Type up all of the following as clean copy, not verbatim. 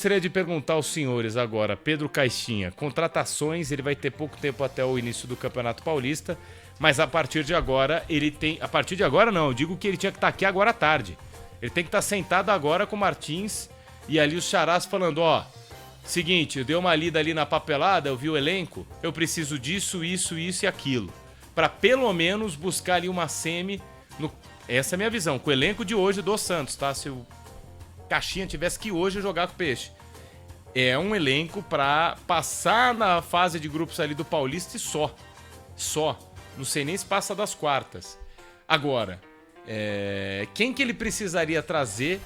Gostaria de perguntar aos senhores agora, Pedro Caixinha, contratações, ele vai ter pouco tempo até o início do Campeonato Paulista, mas a partir de agora ele tem... A partir de agora não, eu digo que ele tinha que estar aqui agora à tarde. Ele tem que estar sentado agora com o Martins e ali os charás falando, ó, seguinte, eu dei uma lida ali na papelada, eu vi o elenco, eu preciso disso, isso e aquilo. Pra pelo menos buscar ali uma semi, essa é a minha visão, com o elenco de hoje do Santos, tá? Se o Caixinha tivesse que hoje jogar com o Peixe. É um elenco pra passar na fase de grupos ali do Paulista e só. Só. Não sei nem se passa das quartas. Agora, quem que ele precisaria trazer,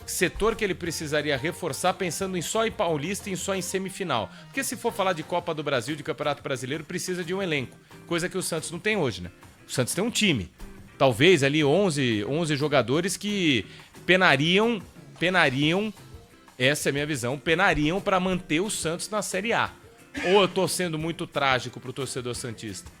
setor que ele precisaria reforçar, pensando em só em Paulista e só em semifinal? Porque se for falar de Copa do Brasil, de Campeonato Brasileiro, precisa de um elenco. Coisa que o Santos não tem hoje, né? O Santos tem um time. Talvez ali 11 jogadores que penariam, essa é a minha visão, penariam para manter o Santos na Série A. Ou eu tô sendo muito trágico pro torcedor santista?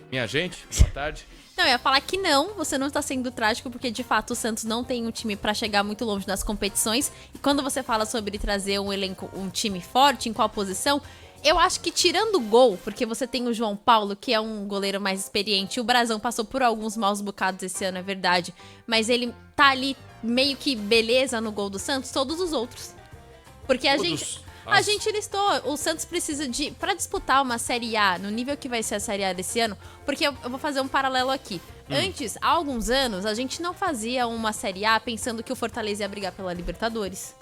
Minha gente, boa tarde. Não, eu ia falar que não, você não está sendo trágico, porque de fato o Santos não tem um time para chegar muito longe nas competições. E quando você fala sobre trazer um elenco, um time forte, em qual posição, eu acho que tirando o gol, porque você tem o João Paulo, que é um goleiro mais experiente, o Brazão passou por alguns maus bocados esse ano, é verdade, mas ele tá ali meio que beleza no gol do Santos, todos os outros. Porque a gente listou, o Santos precisa de, pra disputar uma Série A, no nível que vai ser a Série A desse ano, porque eu vou fazer um paralelo aqui. Antes, há alguns anos, a gente não fazia uma Série A pensando que o Fortaleza ia brigar pela Libertadores,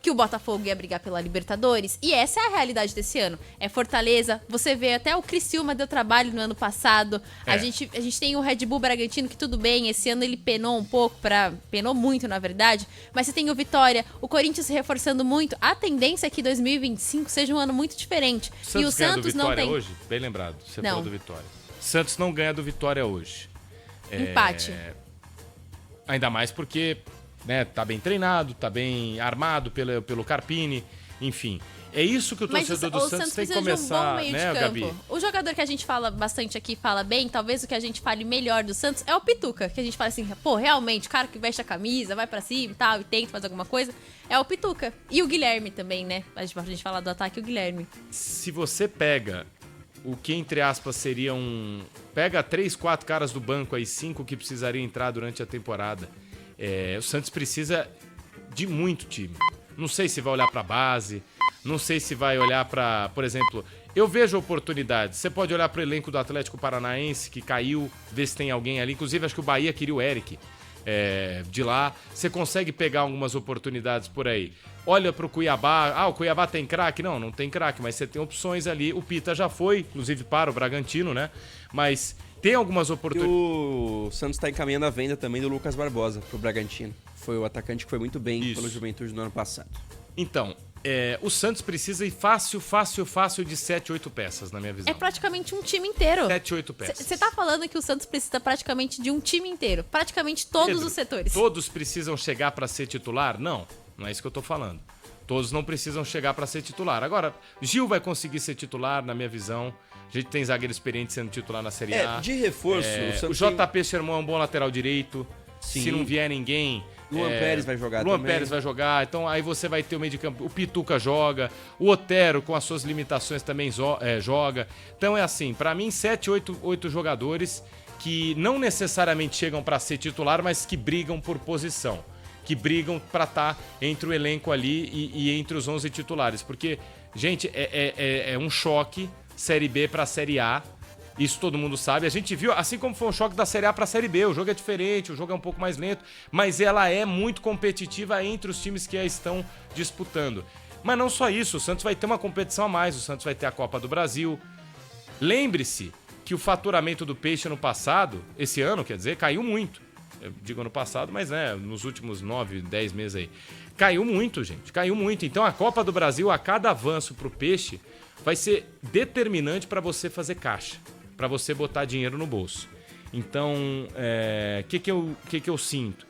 que o Botafogo ia brigar pela Libertadores, e essa é a realidade desse ano. É Fortaleza, você vê até o Criciúma deu trabalho no ano passado, a gente tem o Red Bull Bragantino, que tudo bem, esse ano ele penou um pouco, penou muito na verdade, mas você tem o Vitória, o Corinthians se reforçando muito, a tendência é que 2025 seja um ano muito diferente. Santos e o Santos não tem... hoje? Bem lembrado, você não. falou do Vitória. Santos não ganha do Vitória hoje. Empate. Ainda mais porque... né, tá bem treinado, tá bem armado pelo Carpini, enfim. É isso que o torcedor do Santos tem que começar, né, Gabi? O jogador que a gente fala bastante aqui, fala bem, talvez o que a gente fale melhor do Santos é o Pituca, que a gente fala assim, pô, realmente, o cara que veste a camisa, vai pra cima e tal, e tenta fazer alguma coisa, é o Pituca. E o Guilherme também, né? A gente fala do ataque, o Guilherme. Se você pega o que, entre aspas, seria pega 3, 4 caras do banco aí, 5 que precisariam entrar durante a temporada, o Santos precisa de muito time. Não sei se vai olhar pra base, não sei se vai olhar pra, por exemplo, eu vejo oportunidades. Você pode olhar pro elenco do Atlético Paranaense, que caiu, ver se tem alguém ali. Inclusive, acho que o Bahia queria o Eric de lá. Você consegue pegar algumas oportunidades por aí. Olha pro Cuiabá. O Cuiabá tem craque? Não tem craque, mas você tem opções ali. O Pita já foi, inclusive para o Bragantino, né? Mas... tem algumas oportunidades. O Santos está encaminhando a venda também do Lucas Barbosa pro Bragantino. Foi o atacante que foi muito bem pelo Juventude no ano passado. Então, o Santos precisa ir fácil de 7, 8 peças, na minha visão. É praticamente um time inteiro. 7, 8 peças. Você tá falando que o Santos precisa praticamente de um time inteiro. Praticamente todos Pedro, os setores. Todos precisam chegar para ser titular? Não é isso que eu tô falando. Todos não precisam chegar para ser titular. Agora, Gil vai conseguir ser titular, na minha visão. A gente tem zagueiro experiente sendo titular na Série A. De reforço. O JP Sherman é um bom lateral direito. Sim. Se não vier ninguém... Luan Pérez vai jogar Luan também. Pérez vai jogar. Então aí você vai ter o meio de campo. O Pituca joga. O Otero, com as suas limitações, também joga. Então é assim, para mim, 7, 8 jogadores que não necessariamente chegam para ser titular, mas que brigam por posição. Que brigam para estar entre o elenco ali e entre os 11 titulares. Porque, gente, é um choque Série B para Série A. Isso todo mundo sabe. A gente viu, assim como foi um choque da Série A para Série B. O jogo é diferente, o jogo é um pouco mais lento, mas ela é muito competitiva entre os times que a estão disputando. Mas não só isso, o Santos vai ter uma competição a mais. O Santos vai ter a Copa do Brasil. Lembre-se que o faturamento do Peixe no passado, esse ano, quer dizer, caiu muito. Eu digo ano passado, mas nos últimos 9, 10 meses aí. Caiu muito, gente. Caiu muito. Então a Copa do Brasil, a cada avanço pro Peixe, vai ser determinante para você fazer caixa. Para você botar dinheiro no bolso. Então, que eu sinto?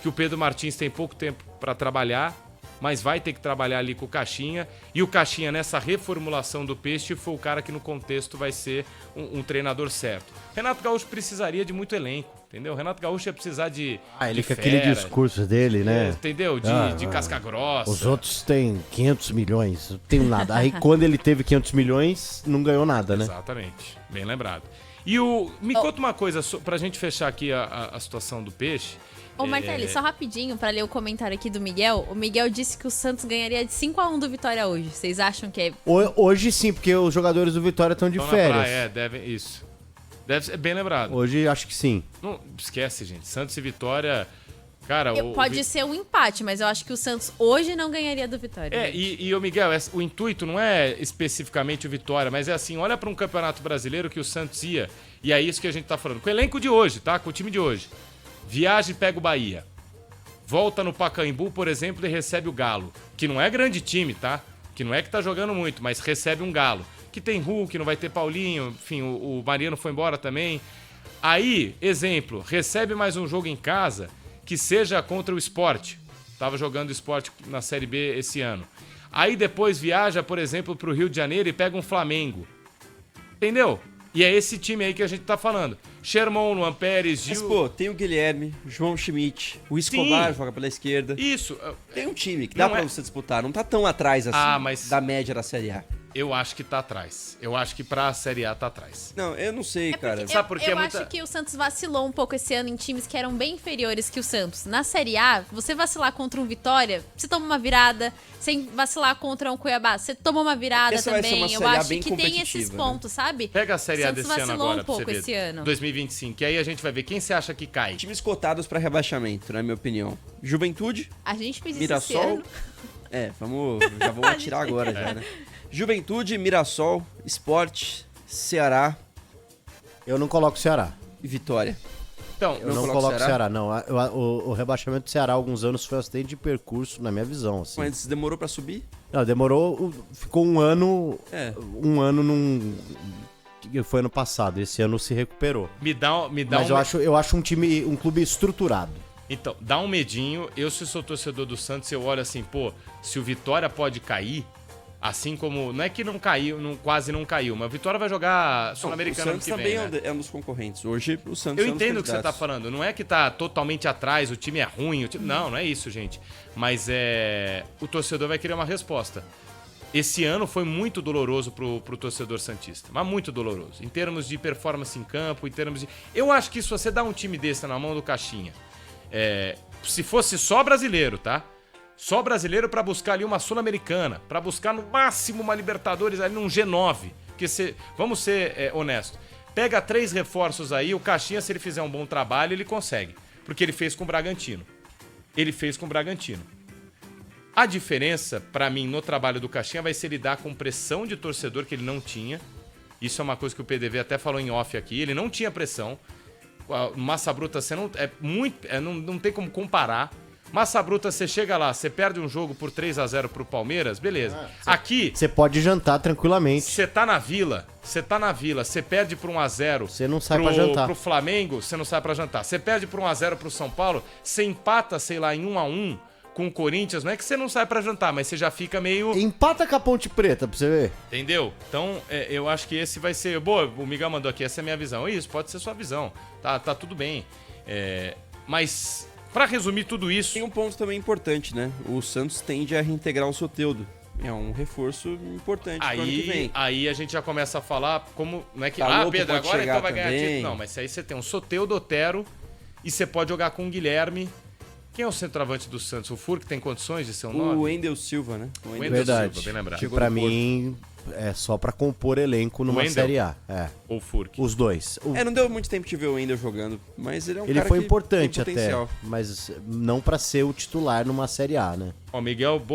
Que o Pedro Martins tem pouco tempo para trabalhar, mas vai ter que trabalhar ali com o Caixinha. E o Caixinha, nessa reformulação do Peixe, foi o cara que no contexto vai ser um treinador certo. Renato Gaúcho precisaria de muito elenco. entendeu? O Renato Gaúcho ia precisar de Ele de com aquele fera, discurso dele, né? entendeu? De casca grossa. Os outros têm 500 milhões, não tenho nada. Aí quando ele teve 500 milhões, não ganhou nada, né? Exatamente, bem lembrado. E me conta uma coisa, pra gente fechar aqui a situação do Peixe. Ô, Martelli, só rapidinho, pra ler o comentário aqui do Miguel. O Miguel disse que o Santos ganharia de 5-1 do Vitória hoje. Vocês acham que é... Hoje sim, porque os jogadores do Vitória estão de Estão na férias. praia, devem, isso. Deve ser bem lembrado. Hoje acho que sim. Não esquece, gente. Santos e Vitória, cara... Pode ser um empate, mas eu acho que o Santos hoje não ganharia do Vitória. E o Miguel, o intuito não é especificamente o Vitória, mas é assim, olha pra um campeonato brasileiro que o Santos ia, e é isso que a gente tá falando. Com o elenco de hoje, tá? Com o time de hoje. Viaja e pega o Bahia. Volta no Pacaembu, por exemplo, e recebe o Galo. Que não é grande time, tá? Que não é que tá jogando muito, mas recebe um Galo. Que tem Hulk, não vai ter Paulinho, enfim, o Mariano foi embora também. Aí, exemplo, recebe mais um jogo em casa que seja contra o Sport. Tava jogando o Sport na Série B esse ano. Aí depois viaja, por exemplo, pro Rio de Janeiro e pega um Flamengo. Entendeu? E é esse time aí que a gente tá falando. Sherman, Luan Pérez, Gil... Mas, pô, tem o Guilherme, João Schmidt, o Escobar joga pela esquerda. Isso. Tem um time que dá pra você disputar, não tá tão atrás assim da média da Série A. Eu acho que tá atrás. Eu acho que pra Série A tá atrás. Não, eu não sei, cara. Sabe por quê? Eu acho que o Santos vacilou um pouco esse ano em times que eram bem inferiores que o Santos. Na Série A, você vacilar contra um Vitória, você toma uma virada. Sem vacilar contra um Cuiabá, você toma uma virada Essa vai ser também. uma Eu Série A acho bem que tem esses competitiva, pontos, sabe? Pega a Série A Santos desse ano vacilou agora um pouco pra você esse ver. ano. 2025. E aí a gente vai ver quem você acha que cai. Times cotados pra rebaixamento, na minha opinião. Juventude, A gente fez isso esse Mirassol. ano. Já vamos atirar agora já, né? Juventude, Mirassol, Sport, Ceará Eu não coloco o Ceará. e Vitória. Então, Eu não coloco o Ceará, não. O rebaixamento do Ceará há alguns anos foi um acidente de percurso, na minha visão, assim. Mas demorou pra subir? Não, demorou, ficou um ano, foi ano passado, esse ano se recuperou. me dá Mas eu acho um clube estruturado. Então, dá um medinho. Eu, se sou torcedor do Santos, eu olho assim, pô, se o Vitória pode cair, assim como... Não é que não caiu, quase não caiu, mas o Vitória vai jogar Sul-Americano ano que vem, O Santos né? também é um dos concorrentes. Hoje, o Santos Eu é um dos entendo o que você tá candidatos. falando. Não é que tá totalmente atrás, o time é ruim. Não é isso, gente. Mas o torcedor vai querer uma resposta. Esse ano foi muito doloroso pro torcedor santista. Mas muito doloroso. Em termos de performance em campo, em termos de... Eu acho que se você dá um time desse na mão do Caixinha, se fosse só brasileiro, tá? Só brasileiro pra buscar ali uma Sul-Americana, pra buscar no máximo uma Libertadores ali num G9. Porque vamos ser honestos. Pega 3 reforços aí, o Caixinha, se ele fizer um bom trabalho, ele consegue. Porque ele fez com o Bragantino. A diferença, pra mim, no trabalho do Caixinha vai ser lidar com pressão de torcedor que ele não tinha. Isso é uma coisa que o PDV até falou em off aqui. Ele não tinha pressão. Massa Bruta, você não tem como comparar. Massa Bruta, você chega lá, você perde um jogo por 3-0 pro Palmeiras, beleza. Aqui, Você pode jantar tranquilamente. você tá na Vila, você perde por 1-0. Você não sai pra jantar. Pro Flamengo, você não sai pra jantar. Você perde por 1-0 pro São Paulo, você empata, sei lá, em 1-1 com o Corinthians, não é que você não sai pra jantar, mas você já fica meio... Empata com a Ponte Preta, pra você ver. Entendeu? Então, eu acho que esse vai ser... Boa, o Miguel mandou aqui, essa é a minha visão. Isso, pode ser sua visão. Tá tudo bem. Mas, pra resumir tudo isso... Tem um ponto também importante, né? O Santos tende a reintegrar o Soteldo. É um reforço importante pro ano que vem. Aí a gente já começa a falar como... Não é que, Galopo Pedro, pode agora chegar então vai ganhar também. título. Não, mas aí você tem um Soteldo, Otero, e você pode jogar com o Guilherme. Quem é o centroavante do Santos? O Furk tem condições de ser um 9? O Wendel Silva, né? O Wendel Verdade. Silva, bem lembrado. Que Chegou pra no mim é só pra compor elenco numa Wendel? Série A. Ou o Furk? Os dois. Não deu muito tempo de ver o Wendel jogando, mas ele é um Ele cara foi que importante tem até, potencial. mas não pra ser o titular numa Série A, né? Ó, Miguel